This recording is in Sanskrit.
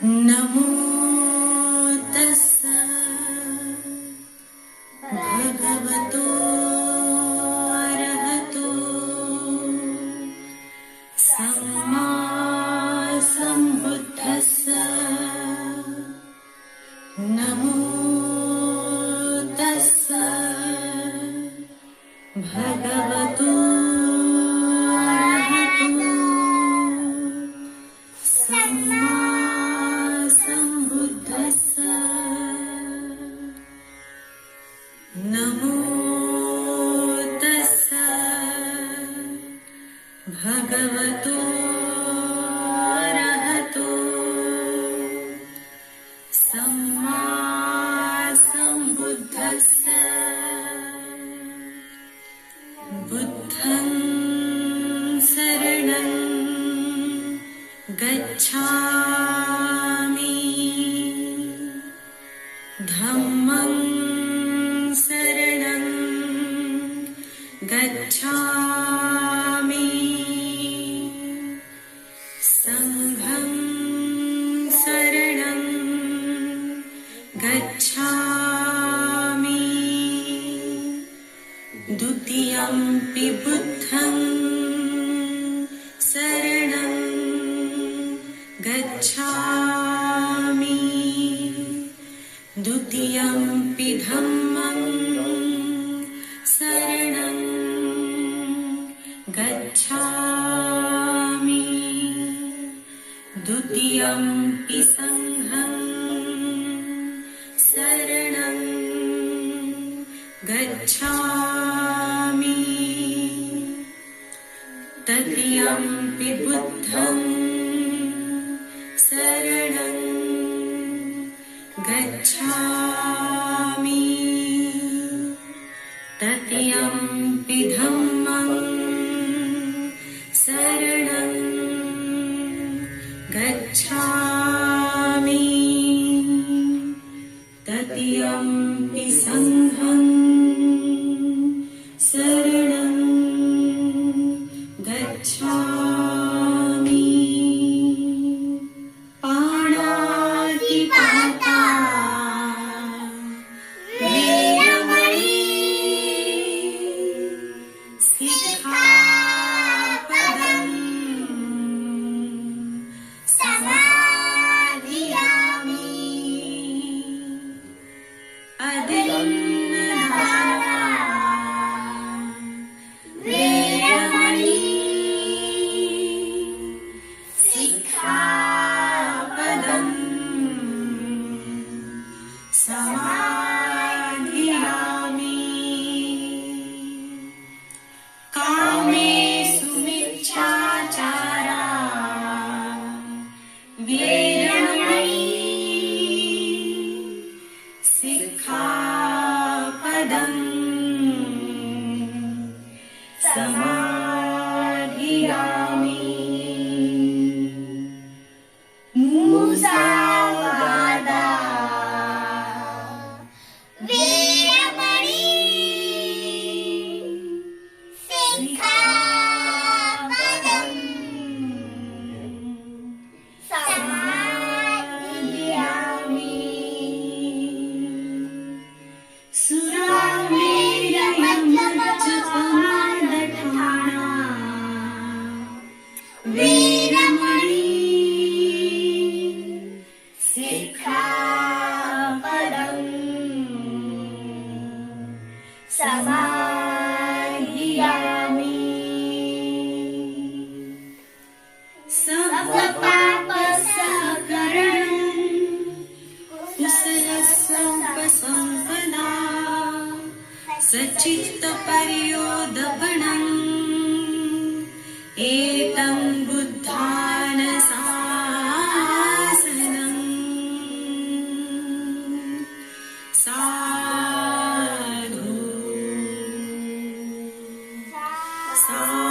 नमो तस्सा भगवतो अरहतो सम्मा सम्बुद्धस्सा नमो तस्सा भगवतो अरहतो सम्मा सम्बुद्धस्सा नमो तस्सा भगवतो अरहतो सम्मा सम्बुद्धस्सा बुद्धं शरणं गच्छामि धम्मं शरणं गच्छामि संघं शरणं गच्छामि द्वितीयंपि बुद्धं शरणं गच्छामि द्वितीयंपि धम्मं शरणं गच्छामि द्वितीयंपि संघं शरणं गच्छामि तृतीयंपि बुद्धं शरणं गच्छामि तृतीयंपि धम्मं शरणं गच्छामि तृतीयंपि संघं शरणं गच्छामि पाणातिपाता वेरमणि सिक्खापदं समादियामि अदिन्नदाना वेरमणि सिक्खापदं समादियामि कामेषु मिच्छाचारा वेरमणि सिक्खापदं समाधियामि मुसावादा वेरमणि सिक्खापदं समाधियामि सुरामेरयमज्जपमादठाना वेरमणि सिक्खापदं समाधियामि सर्वपापसहकरणं कुशलसम्पसम्पदा सच्चित्तपर्योदपणम् एतं बुद्धानशासनम् साधु साधु